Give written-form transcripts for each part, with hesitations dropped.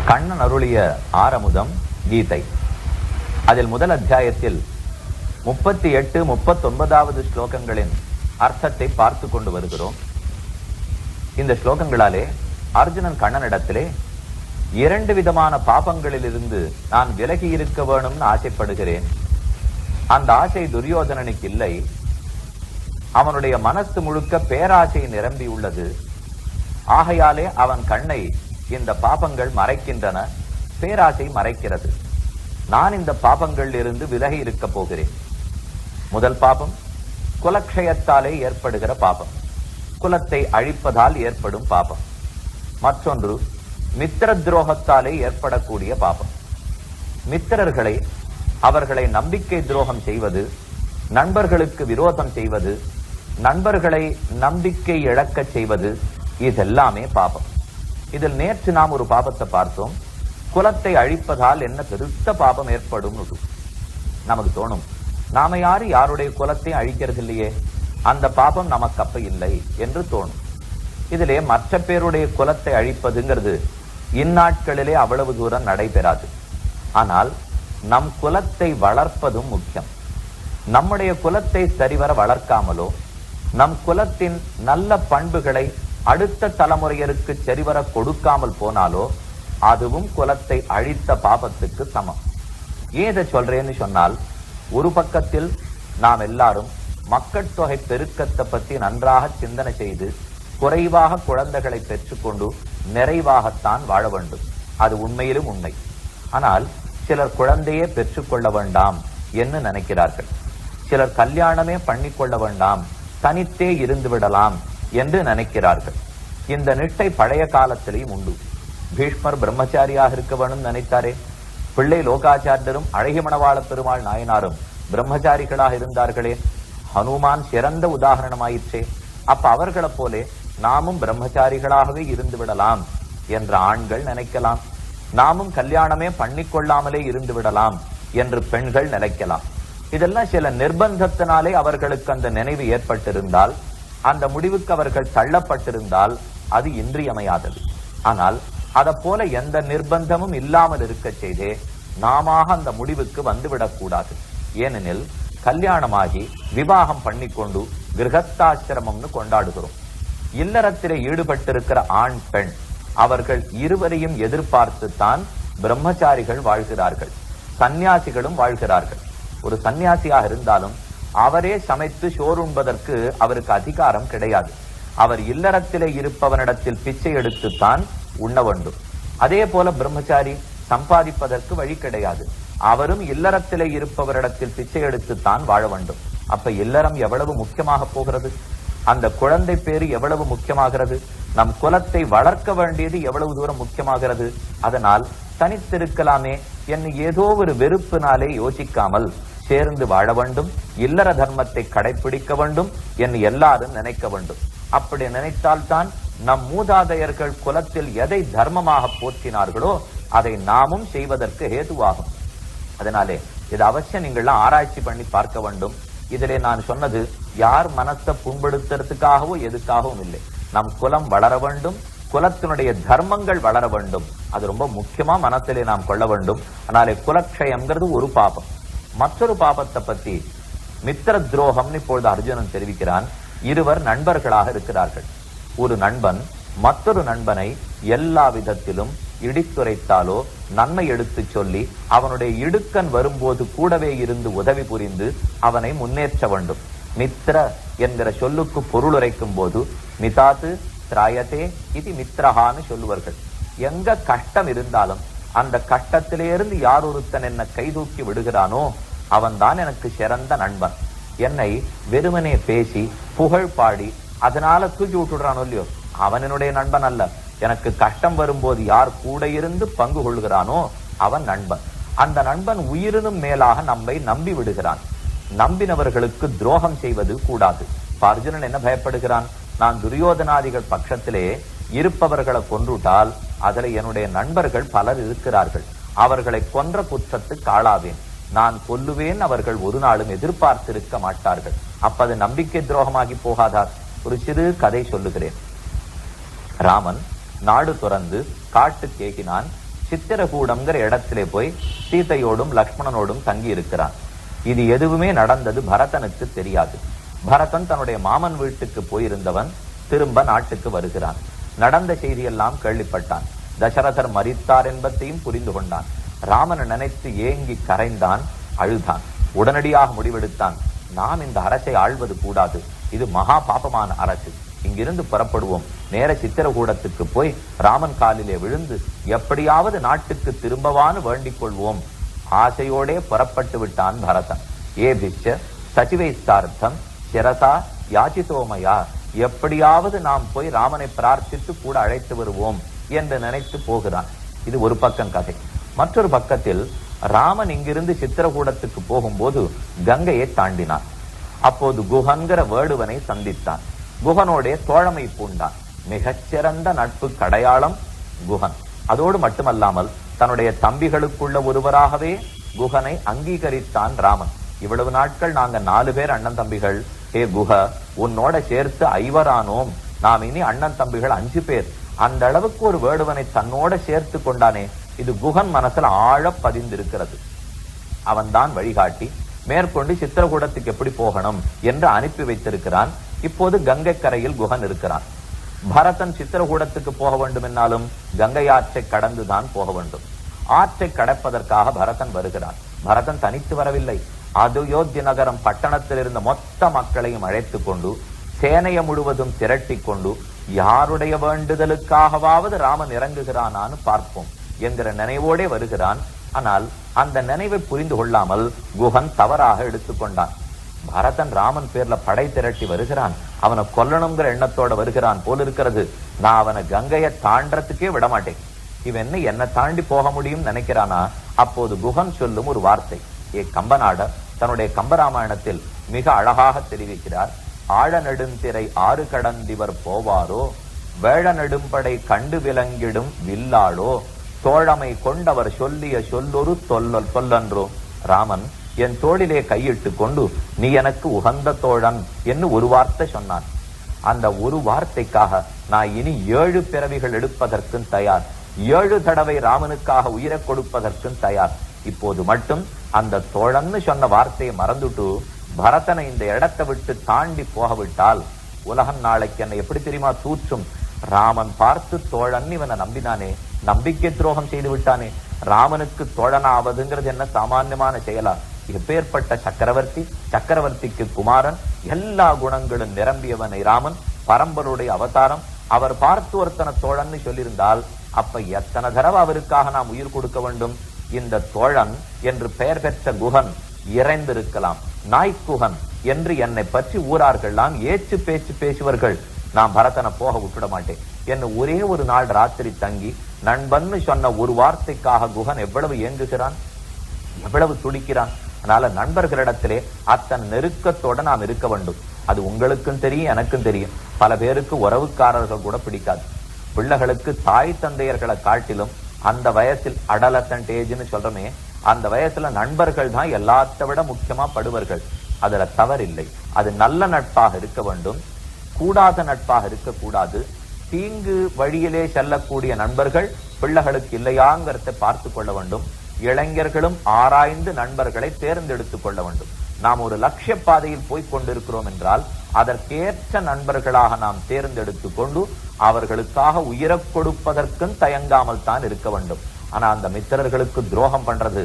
கண்ணன் அருளிய ஆரமுதம் கீதை. அதில் முதல் அத்தியாயத்தில் 38, 39வது ஸ்லோகங்களின் அர்த்தத்தை பார்த்து கொண்டு வருகிறோம். இந்த ஸ்லோகங்களாலே அர்ஜுனன் கண்ணனிடத்திலே 2 விதமான பாபங்களில் இருந்து நான் விலகி இருக்க வேணும்னு ஆசைப்படுகிறேன். அந்த ஆசை துரியோதனனுக்கு இல்லை. அவனுடைய மனசு முழுக்க பேராசை நிரம்பி உள்ளது. ஆகையாலே அவன் கண்ணை இந்த பாபங்கள் மறைக்கின்றன, பேராசை மறைக்கிறது. நான் இந்த பாபங்கள் இருந்து விலகி இருக்க போகிறேன். முதல் பாபம் குலக்ஷயத்தாலே ஏற்படுகிற பாபம், குலத்தை அழிப்பதால் ஏற்படும் பாபம். மற்றொன்று மித்திர துரோகத்தாலே ஏற்படக்கூடிய பாபம். மித்திரர்களை அவர்களை நம்பிக்கை துரோகம் செய்வது, நண்பர்களுக்கு விரோதம் செய்வது, நண்பர்களை நம்பிக்கை இழக்க செய்வது, இதெல்லாமே பாபம். இதில் நேற்று நாம் ஒரு பாபத்தை பார்த்தோம். குலத்தை அழிப்பதால் என்ன பெருத்த பாபம் ஏற்படும் நமக்கு தோணும். நாம யாருடைய குலத்தை அழிக்கிறது இல்லையே, அந்த பாபம் நமக்கு அப்ப இல்லை என்று தோணும். இதிலே மற்ற பேருடைய குலத்தை அழிப்பதுங்கிறது இந்நாட்களிலே அவ்வளவு தூரம் நடைபெறாது. ஆனால் நம் குலத்தை வளர்ப்பதும் முக்கியம். நம்முடைய குலத்தை சரிவர வளர்க்காமலோ, நம் குலத்தின் நல்ல பண்புகளை அடுத்த தலைமுறையருக்கு சரிவர கொடுக்காமல் போனாலோ அதுவும் குலத்தை அழித்த பாபத்துக்கு சமம். ஏதை சொல்றேன்னு சொன்னால், ஒரு பக்கத்தில் நாம் எல்லாரும் மக்கள் தொகை பெருக்கத்தை பற்றி நன்றாக சிந்தனை செய்து குறைவாக குழந்தைகளை பெற்றுக்கொண்டு நிறைவாகத்தான் வாழ வேண்டும். அது உண்மையிலும் உண்மை. ஆனால் சிலர் குழந்தையே பெற்றுக்கொள்ள வேண்டாம் என்று நினைக்கிறார்கள். சிலர் கல்யாணமே பண்ணிக்கொள்ள வேண்டாம், தனித்தே இருந்து விடலாம் என்று நினைக்கிறார்கள். இந்த நிட்டை பழைய காலத்திலேயும் உண்டு. பீஷ்மர் பிரம்மச்சாரியாக இருக்க வேணும் நினைத்தாரே. பிள்ளை லோகாச்சாரியரும் அழகிய மணவாள பெருமாள் நாயனாரும் பிரம்மச்சாரிகளாக இருந்தார்களே. ஹனுமான் சிறந்த உதாரணமாயிற்றே. அப்ப அவர்களை போலே நாமும் பிரம்மச்சாரிகளாகவே இருந்து விடலாம் என்ற ஆண்கள் நினைக்கலாம். நாமும் கல்யாணமே பண்ணிக்கொள்ளாமலே இருந்து விடலாம் என்று பெண்கள் நினைக்கலாம். இதெல்லாம் சில நிர்பந்தத்தினாலே அவர்களுக்கு அந்த நினைவு ஏற்பட்டிருந்தால், அந்த முடிவுக்கு அவர்கள் தள்ளப்பட்டிருந்தால் அது இன்றியமையாதது. ஆனால் அதை போல எந்த நிர்பந்தமும் இல்லாமல் இருக்க செய்தே நாம அந்த முடிவுக்கு வந்துவிடக்கூடாது. ஏனெனில் கல்யாணமாகி விவாகம் பண்ணிக்கொண்டு கிரகஸ்தாசிரமம்னு கொண்டாடுகிறோம். இல்லறத்திலே ஈடுபட்டிருக்கிற ஆண் பெண் அவர்கள் இருவரையும் எதிர்பார்த்துத்தான் பிரம்மச்சாரிகள் வாழ்கிறார்கள், சந்நியாசிகளும் வாழ்கிறார்கள். ஒரு சந்நியாசியாக இருந்தாலும் அவரே சமைத்து சோறுண்பதற்கு அவருக்கு அதிகாரம் கிடையாது. அவர் இல்லறத்திலே இருப்பவனிடத்தில் பிச்சை எடுத்துத்தான் உண்ண வேண்டும். அதே போல பிரம்மச்சாரி சம்பாதிப்பதற்கு வழி கிடையாது. அவரும் இல்லறத்திலே இருப்பவரிடத்தில் பிச்சை எடுத்துத்தான் வாழ வேண்டும். அப்ப இல்லறம் எவ்வளவு முக்கியமாக போகிறது, அந்த குழந்தை பேரு எவ்வளவு முக்கியமாகிறது, நம் குலத்தை வளர்க்க வேண்டியது எவ்வளவு தூரம் முக்கியமாகிறது. அதனால் தனித்திருக்கலாமே என்று ஏதோ ஒரு வெறுப்பினாலே யோசிக்காமல் சேர்ந்து வாழ வேண்டும், இல்லற தர்மத்தை கடைபிடிக்க வேண்டும் என்று எல்லாரும் நினைக்க வேண்டும். அப்படி நினைத்தால்தான் நம் மூதாதையர்கள் குலத்தில் எதை தர்மமாக போற்றினார்களோ அதை நாமும் செய்வதற்கு ஹேதுவாகும். அதனாலே இது அவசியம் நீங்கள்லாம் ஆராய்ச்சி பண்ணி பார்க்க வேண்டும். இதிலே நான் சொன்னது யார் மனசை புண்படுத்துறதுக்காகவோ எதுக்காகவும் இல்லை. நம் குலம் வளர வேண்டும், குலத்தினுடைய தர்மங்கள் வளர வேண்டும். அது ரொம்ப முக்கியமா மனத்திலே நாம் கொள்ள வேண்டும். அதனாலே குலக்ஷயம்ங்கிறது ஒரு பாபம். மற்றொரு பாபத்தை பற்றி மித்திர துரோகம்னு இப்பொழுது அர்ஜுனன் தெரிவிக்கிறான். இருவர் நண்பர்களாக இருக்கிறார்கள். ஒரு நண்பன் மற்றொரு நண்பனை எல்லா விதத்திலும் இடித்துரைத்தாலோ நன்மை எடுத்து சொல்லி அவனுடைய இடுக்கன் வரும்போது கூடவே இருந்து உதவி புரிந்து அவனை முன்னேற்ற வேண்டும். மித்திர என்கிற சொல்லுக்கு பொருள் உரைக்கும் போது மிதாத்து திராயத்தே இது மித்திரஹான்னு சொல்லுவார்கள். எங்க கஷ்டம் இருந்தாலும் அந்த கஷ்டத்திலிருந்து யார் ஒருத்தன் என்ன கைதூக்கி விடுகிறானோ அவன் தான் எனக்கு சிறந்த நண்பன். என்னை வெறுமனே பேசி புகழ் பாடி அதனால தூக்கி விட்டுடுறானோ இல்லையோ, அவன் என்னுடைய நண்பன் அல்ல. எனக்கு கஷ்டம் வரும்போது யார் கூட இருந்து பங்கு கொள்கிறானோ அவன் நண்பன். அந்த நண்பன் உயிரினும் மேலாக நம்மை நம்பி விடுகிறான். நம்பினவர்களுக்கு துரோகம் செய்வது கூடாது. அர்ஜுனன் என்ன பயப்படுகிறான், நான் துரியோதனாதிகள் பட்சத்திலே இருப்பவர்களை கொன்றுட்டால் அதுல என்னுடைய நண்பர்கள் பலர் இருக்கிறார்கள், அவர்களை கொன்ற குற்றத்துக்கு ஆளாவேன், நான் கொல்லுவேன், அவர்கள் ஒரு நாளும் எதிர்பார்த்திருக்க மாட்டார்கள். அப்ப அது நம்பிக்கை துரோகமாகி போகாதார்? ஒரு சிறு கதை சொல்லுகிறேன். ராமன் நாடு துறந்து காட்டு கேகினான். சித்திரகூடம்ங்கிற இடத்திலே போய் சீதையோடும் லக்ஷ்மணனோடும் தங்கி இருக்கிறான். இது எதுவுமே நடந்தது பரதனுக்கு தெரியாது. பரதன் தன்னுடைய மாமன் வீட்டுக்கு போயிருந்தவன் திரும்ப நாட்டுக்கு வருகிறான். நடந்த செய்தியெல்லாம் கேள்விப்பட்டான். தசரதர் மரித்தார் என்பதையும் புரிந்து கொண்டான். ராமனை நினைத்து ஏங்கி கரைந்தான், அழுதான். உடனடியாக முடிவெடுத்தான், நாம் இந்த அரசை ஆள்வது கூடாது, இது மகா பாபமான அரசு, இங்கிருந்து புறப்படுவோம், நேர சித்திரகூடத்துக்கு போய் ராமன் காலிலே விழுந்து எப்படியாவது நாட்டுக்கு திரும்பவான்னு வேண்டிக் கொள்வோம். ஆசையோடே புறப்பட்டு விட்டான் பரதன். ஏபிச்ச சச்சிவைஸ்தார்த்தம் சிரசா யாச்சிதோமயா, எப்படியாவது நாம் போய் ராமனை பிரார்த்தித்து கூட அழைத்து வருவோம் என்று நினைத்து போகிறான். இது ஒரு பக்கம் கதை. மற்றொரு பக்கத்தில் ராமன் இங்கிருந்து சித்திரகூடத்துக்கு போகும்போது கங்கையை தாண்டினான். அப்போது குஹன்கிற வேடுவனை சந்தித்தான். குஹனோடைய தோழமை பூண்டான். மிகச்சிறந்த நட்பு கடையாளம் குஹன். அதோடு மட்டுமல்லாமல் தன்னுடைய தம்பிகளுக்குள்ள ஒருவராகவே குஹனை அங்கீகரித்தான் ராமன். இவ்வளவு நாட்கள் நாங்க 4 பேர் அண்ணன் தம்பிகள், ஹே குஹ, உன்னோட சேர்த்து 5 ஆனோம், நாம் இனி அண்ணன் தம்பிகள் 5 பேர். அந்த அளவுக்கு ஒரு வேடுவனை தன்னோட சேர்த்து கொண்டானே, இது குஹன் மனசுல ஆழ பதிந்திருக்கிறது. அவன் தான் வழிகாட்டி மேற்கொண்டு சித்திரகூடத்துக்கு எப்படி போகணும் என்று அனுப்பி வைத்திருக்கிறான். இப்போது கங்கை கரையில் குஹன் இருக்கிறான். பரதன் சித்திரகூடத்துக்கு போக வேண்டும் என்னாலும் கங்கை ஆற்றை கடந்துதான் போக வேண்டும். ஆற்றை கடப்பதற்காக பரதன் வருகிறான். பரதன் தனித்து வரவில்லை. அயோத்தி நகரம் பட்டணத்தில் இருந்த மொத்த மக்களையும் அழைத்து கொண்டு சேனைய முழுவதும் திரட்டி கொண்டு யாருடைய வேண்டுதலுக்காகவாவது ராமன் இறங்குகிறானான்னு பார்ப்போம் என்கிற நினைவோடே வருகிறான். ஆனால் அந்த நினைவை புரிந்து கொள்ளாமல் குஹன் தவறாக எடுத்துக்கொண்டான். பரதன் ராமன் பேர்ல படை திரட்டி வருகிறான், அவனை கொல்லணுங்கிற எண்ணத்தோட வருகிறான் போல் இருக்கிறது, நான் அவனை கங்கையை தாண்டறதுக்கே விடமாட்டேன், இவன் என்ன தாண்டி போக முடியும் நினைக்கிறானா? அப்போது குஹன் சொல்லும் ஒரு வார்த்தை கம்பநாடர் தன்னுடைய கம்பராமாயணத்தில் மிக அழகாக தெரிவிக்கிறார். ஆழ நெடுந்திரை 6 கடந்திவர் போவாரோ, வேழ நெடும்படை கண்டு விலங்கிடும் வில்லாளோ, தோழமை கொண்டவர் சொல்லிய சொல்லொரு சொல்லன்றோ. ராமன் என் தோளிலே கையிட்டு கொண்டு நீ எனக்கு உகந்த தோழன் என்று ஒரு வார்த்தை சொன்னான். அந்த ஒரு வார்த்தைக்காக நான் இனி 7 பிறவிகள் எடுப்பதற்கும் தயார், 7 தடவை ராமனுக்காக உயிரை கொடுப்பதற்கும் தயார். இப்போது மட்டும் அந்த தோழன்னு சொன்ன வார்த்தையை மறந்துட்டு பரதனை இந்த இடத்தை விட்டு தாண்டி போகவிட்டால் உலகம் நாளைக்கு என்னை எப்படி தெரியுமா தூற்றும்? ராமன் பார்த்து தோழன் இவனை நம்பினானே, நம்பிக்கை துரோகம் செய்து விட்டானே. ராமனுக்கு தோழனாவதுங்கிறது என்ன சாமான்யமான செயலா? எப்பேற்பட்ட சக்கரவர்த்தி, சக்கரவர்த்திக்கு குமாரன், எல்லா குணங்களும் நிரம்பியவனை ராமன், பரம்பருடைய அவதாரம். அவர் பார்த்து ஒருத்தனை தோழன்னு சொல்லியிருந்தால் அப்ப எத்தனை தடவை அவருக்காக நாம் உயிர் கொடுக்க வேண்டும்? இந்த தோழன் என்று பெயர் பெற்ற குஹன் இறைந்திருக்கலாம். நாய்க்குஹன் என்று என்னை பற்றி ஊரார்கள்லாம் ஏச்சு பேச்சு பேசுவர்கள். நான் பரதனை போக விட்டுட மாட்டேன் என்று ஒரே ஒரு நாள் ராத்திரி தங்கி நண்பன்னு சொன்ன ஒரு வார்த்தைக்காக குஹன் எவ்வளவு ஏங்குகிறான், எவ்வளவு துடிக்கிறான். அதனால நண்பர்களிடத்திலே அத்தனை நெருக்கத்தோட நாம் இருக்க வேண்டும். அது உங்களுக்கும் தெரியும், எனக்கும் தெரியும். பல பேருக்கு உறவுக்காரர்கள் கூட பிடிக்காது. பிள்ளைகளுக்கு தாய் தந்தையர்களை காட்டிலும் அந்த வயசில் அடலசன்ட் ஏஜ்னு சொல்றமே, அந்த வயசுல நண்பர்கள் தான் எல்லாத்தை விட முக்கியமா படுவர்கள். அதுல தவறில்லை. அது நல்ல நட்பாக இருக்க வேண்டும், கூடாத நட்பாக இருக்கக்கூடாது. தீங்கு வழியிலே செல்லக்கூடிய நண்பர்கள் பிள்ளைகளுக்கு இல்லையாங்கிறத பார்த்து கொள்ள வேண்டும். இளைஞர்களும் ஆராய்ந்து நண்பர்களை தேர்ந்தெடுத்துக் கொள்ள வேண்டும். நாம் ஒரு லட்சிய பாதையில் போய் கொண்டிருக்கிறோம் என்றால் அதற்கேற்ற நண்பர்களாக நாம் தேர்ந்தெடுத்து கொண்டு அவர்களுக்காக உயிரை கொடுப்பதற்கும் தயங்காமல் தான் இருக்க வேண்டும். ஆனா அந்த மித்திரர்களுக்கு துரோகம் பண்றது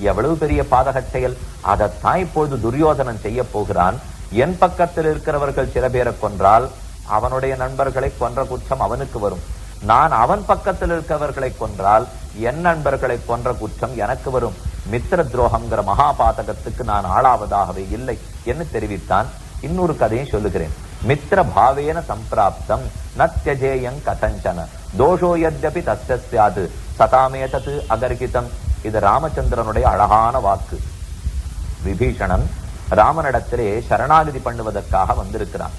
எவ்வளவு பெரிய பாதக செயல். அதைத்தான் இப்பொழுது துரியோதனன் செய்ய போகிறான். என் பக்கத்தில் இருக்கிறவர்கள் சில பேரை கொன்றால் அவனுடைய நண்பர்களை கொன்ற குற்றம் அவனுக்கு வரும். நான் அவன் பக்கத்தில் இருக்கிறவர்களை கொன்றால் என் நண்பர்களை கொன்ற குற்றம் எனக்கு வரும். மித்திர துரோகம்ங்கிற மகாபாதகத்துக்கு நான் ஆளாவதாகவே இல்லை என்று தெரிவித்தான். இன்னொரு கதையும் சொல்லுகிறேன். மித்திர பாவேன சம்பிராப்தம் நத்யஜேயங் கதஞ்சன தோஷோ யத்யபி தஸ்யாது சதாமேதது அகர்கிதம். இது ராமச்சந்திரனுடைய அழகான வாக்கு. விபீஷணன் ராமனிடத்திலே சரணாகதி பண்ணுவதற்காக வந்திருக்கிறான்.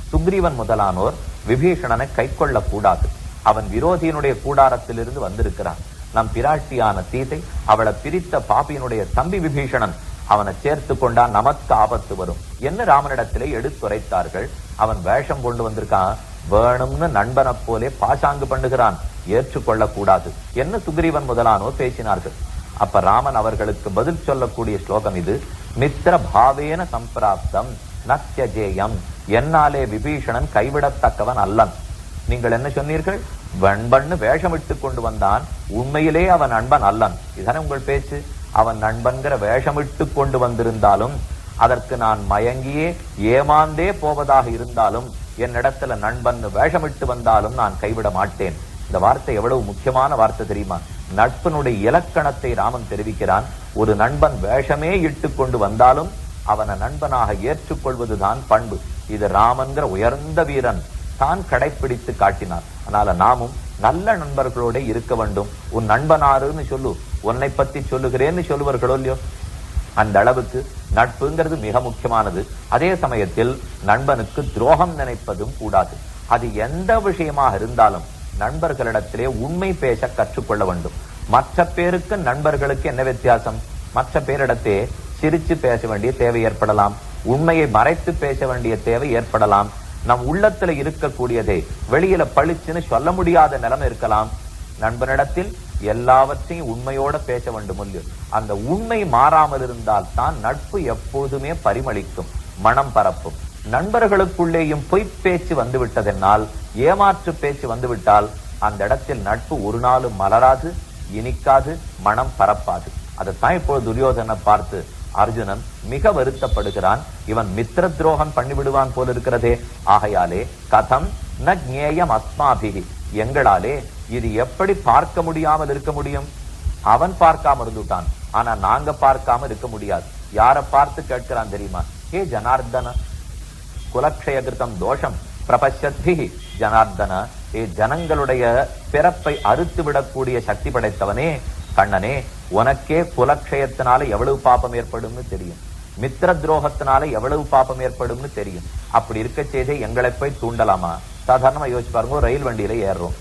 சுக்ரீவன் முதலானோர் விபீஷணனை கை கொள்ள கூடாது, அவன் விரோதியினுடைய கூடாரத்திலிருந்து வந்திருக்கிறான். நம் பிராட்டியான சீதை அவளை பிரித்த பாப்பியினுடைய தம்பி விபீஷணன், அவனை சேர்த்து கொண்டா நமக்கு ஆபத்து வரும் என்று ராமனிடத்திலே எடுத்துரைத்தார்கள். அவன் வேஷம் கொண்டு வந்திருக்கான், வேணும்னு நண்பனை போலே பாசாங்கு பண்ணுகிறான். ஏற்றுக்கொள்ளக்கூடாது என்று சுக்ரீவன் முதலானோர் பேசினார்கள். அப்ப ராமன் அவர்களுக்கு பதில் சொல்லக்கூடிய ஸ்லோகம் இது. மித்திர பாவேன சம்பிராப்தம் நத்யஜேயம், என்னாலே விபீஷணன் கைவிடத்தக்கவன் அல்லன். நீங்கள் என்ன சொன்னீர்கள்? நண்பன் வேஷமிட்டு கொண்டு வந்தான், உண்மையிலே அவன் நண்பன் அல்லன். இதுதானே உங்கள் பேச்சு. அவன் நண்பன்கிற வேஷமிட்டு கொண்டு வந்திருந்தாலும், அதற்கு நான் மயங்கியே ஏமாந்தே போவதாக இருந்தாலும், என்னிடத்துல நண்பன் வேஷமிட்டு வந்தாலும் நான் கைவிட மாட்டேன். இந்த வார்த்தை எவ்வளவு முக்கியமான வார்த்தை தெரியுமா? நட்பனுடைய இலக்கணத்தை ராமன் தெரிவிக்கிறான். ஒரு நண்பன் வேஷமே இட்டு கொண்டு வந்தாலும் அவனை நண்பனாக ஏற்றுக்கொள்வதுதான் பண்பு. இது ராமன்கிற உயர்ந்த வீரன் தான் கடைப்பிடித்து காட்டினார். அதனால நாமும் நல்ல நண்பர்களோட இருக்க வேண்டும். உன் நண்பனாருன்னு சொல்லு, உன்னை பத்தி சொல்லுகிறேன்னு சொல்லுவார்களோ இல்லையோ, அந்த அளவுக்கு நட்புங்கிறது மிக முக்கியமானது. அதே சமயத்தில் நண்பனுக்கு துரோகம் நினைப்பதும் கூடாது. அது எந்த விஷயமாக இருந்தாலும் நண்பர்களிடத்திலே உண்மை பேச கற்றுக்கொள்ள வேண்டும். மற்ற பேருக்கு நண்பர்களுக்கு என்ன வித்தியாசம்? மற்ற பேரிடத்தே சிரிச்சு பேச வேண்டிய தேவை ஏற்படலாம், உண்மையை மறைத்து பேச வேண்டிய தேவை ஏற்படலாம். நம் உள்ளத்துல இருக்கக்கூடியதை வெளியில பளிச்சுன்னு சொல்ல முடியாத நிலைமை இருக்கலாம். நண்பனிடத்தில் எல்லாவற்றையும் உண்மையோட பேச வேண்டும். அந்த உண்மை மாறாமல் இருந்தால் தான் நட்பு எப்பொழுதுமே பரிமளிக்கும், மனம் பரப்பும். நண்பர்களுக்குள்ளேயும் பொய் பேச்சு வந்து விட்டதென்னால், ஏமாற்று பேச்சு வந்துவிட்டால் அந்த இடத்தில் நட்பு ஒரு நாளும் மலராது, இனிக்காது, மனம் பரப்பாது. அதைத்தான் இப்போது துரியோதனை பார்த்து அர்ஜுனன் மிக வருத்தப்படுகிறான். இவன் மித்திர துரோகம் பண்ணிவிடுவான் போல இருக்கிறதே. ஆகையாலே கதம் ந ஞேயம் அஸ்மாபிகி, எங்களாலே இது எப்படி பார்க்க முடியாமல் இருக்க முடியும்? அவன் பார்க்காம இருந்துட்டான், ஆனா நாங்க பார்க்காம இருக்க முடியாது. யார பார்த்து கேட்கிறான் தெரியுமா? ஹே ஜனார்தன, குலக்ஷயகிருதம் தோஷம் பிரபஷத்தி ஜனார்தன, ஏ ஜனங்களுடைய பிறப்பை அறுத்து விடக்கூடிய சக்தி படைத்தவனே, கண்ணனே, உனக்கே குலக்ஷயத்தினால எவ்வளவு பாப்பம் ஏற்படும்னு தெரியும், மித்திர துரோகத்தினால எவ்வளவு பாப்பம் ஏற்படும்னு தெரியும். அப்படி இருக்க செய்தே எங்களை போய் தூண்டலாமா? சாதாரணமா யோசிச்சு பாருங்க, ரயில் வண்டியில ஏறுறோம்,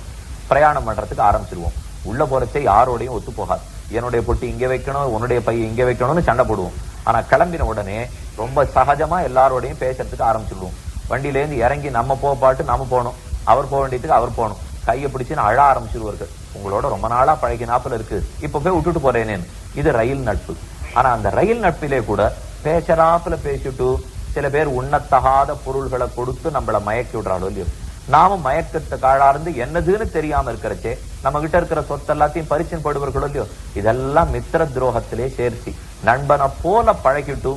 பிரயாணம் பண்றதுக்கு ஆரம்பிச்சிருவோம். உள்ள போறச்சே யாரோடையும் ஒத்து போகாது. என்னுடைய பொட்டி இங்க வைக்கணும், உன்னுடைய பைய இங்க வைக்கணும்னு சண்டை போடுவோம். ஆனா கிளம்பின உடனே ரொம்ப சகஜமா எல்லாரோடையும் பேசுறதுக்கு ஆரம்பிச்சிடுவோம். வண்டியில இருந்து இறங்கி நம்ம பாட்டு நாம போகணும், அவர் போக வேண்டியதுக்கு அவர் போகணும். கையை பிடிச்சுன்னு அழ ஆரம்பிச்சிருவார்கள். உங்களோட ரொம்ப நாளா பழகினாப்புல இருக்கு, இப்ப போய் விட்டுட்டு போறேனேன்னு. இது ரயில் நட்பு. ஆனா அந்த ரயில் நட்பிலே கூட பேசறாப்புல பேசிட்டு சில பேர் உண்ணத்தகாத பொருள்களை கொடுத்து நம்மள மயக்கி விடுறாளோ இல்லையோ. நாமும் மயக்கத்தை காழார்ந்து என்னதுன்னு தெரியாம இருக்கிறச்சே நம்ம கிட்ட இருக்கிற சொத்து எல்லாத்தையும் பரிசன் போடுவார்களோ இல்லையோ. இதெல்லாம் மித்திர துரோகத்திலே சேர்த்தி நண்பனை போல பழகிட்டு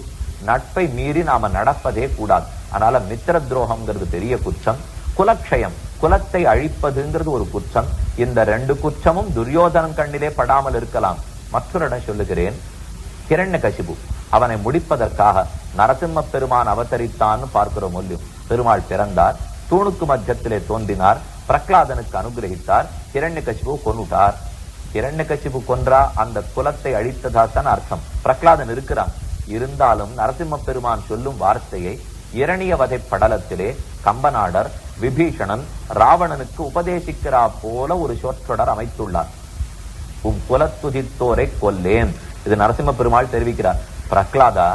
நட்பை மீறி நாம நடப்பதே கூடாது. அதனால மித்திர துரோகம்ங்கிறது பெரிய குற்றம், குலக்ஷயம் குலத்தை அழிப்பதுங்கிறது ஒரு குற்றம். இந்த ரெண்டு குற்றமும் துரியோதனன் கண்ணிலே படாமல் இருக்கலாம். மற்றொரு இடம் சொல்லுகிறேன். ஹிரண்யகசிபு அவனை முடிப்பதற்காக நரசிம்ம பெருமான் அவதரித்தான்னு பார்க்கிறோம் இல்லையோ. பெருமாள் பிறந்தார், தூணுக்கு மத்தியத்திலே தோன்றினார், பிரகலாதனுக்கு அனுகிரகித்தார், ஹிரண்யகசிபு கொன்னுட்டார். ஹிரண்யகசிபு கொன்றா அந்த குலத்தை அழித்ததா தான் அர்த்தம். பிரகலாதன் இருக்கிறான், இருந்தாலும் நரசிம்ம பெருமான் சொல்லும் வார்த்தையை இரணிய வதை படலத்திலே கம்பநாடர் விபீஷணன் ராவணனுக்கு உபதேசிக்கிறா போல ஒரு சொற்றொடர் அமைத்துள்ளார். உன் குலத்துதித்தோரை கொல்லேன். இது நரசிம்ம பெருமாள் தெரிவிக்கிறார். பிரகலாதா,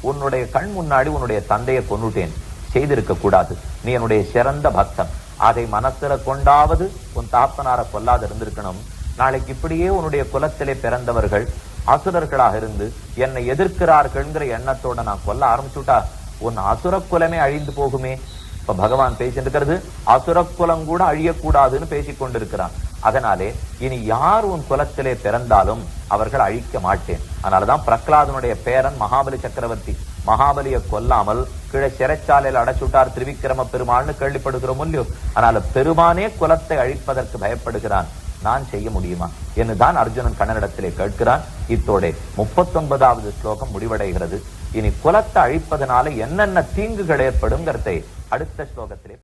உன்னுடைய கண் முன்னாடி உன்னுடைய தந்தையை கொன்னுட்டேன், செய்திருக்க கூடாது. நீ என்னுடைய சிறந்த பக்தன், அதை மனசுல கொண்டாவது உன் தாப்பனார கொல்லாது இருந்திருக்கணும். நாளைக்கு இப்படியே உன்னுடைய குலத்திலே பிறந்தவர்கள் அசுரர்களாக இருந்து என்னை எதிர்க்கிறார்கள்ங்கிற எண்ணத்தோட நான் கொல்ல ஆரம்பிச்சுட்டா உன் அசுர குலமே அழிந்து போகுமே. இப்ப பகவான் பேசிட்டு அசுர குலம் கூட அழியக்கூடாதுன்னு பேசிக் கொண்டிருக்கிறான். அதனாலே இனி யார் உன் குலத்திலே பிறந்தாலும் அவர்கள் அழிக்க மாட்டேன். அதனாலதான் பிரகலாதனுடைய பேரன் மகாபலி சக்கரவர்த்தி மகாபலியை கொல்லாமல் கீழே சிறைச்சாலையில் அடைச்சுட்டார் திரிவிக்கிரம பெருமாள்னு கேள்விப்படுகிறோம் இல்லையோ. அதனால பெருமானே குலத்தை அழிப்பதற்கு பயப்படுகிறான், நான் செய்ய முடியுமா என்றுதான் அர்ஜுனன் கண்ணனிடத்திலே கேட்கிறான். இத்தோட 39வது ஸ்லோகம் முடிவடைகிறது. இனி குலத்தை அழிப்பதனால என்னென்ன தீங்குகள் ஏற்படும் அடுத்த ஸ்லோகத்திலே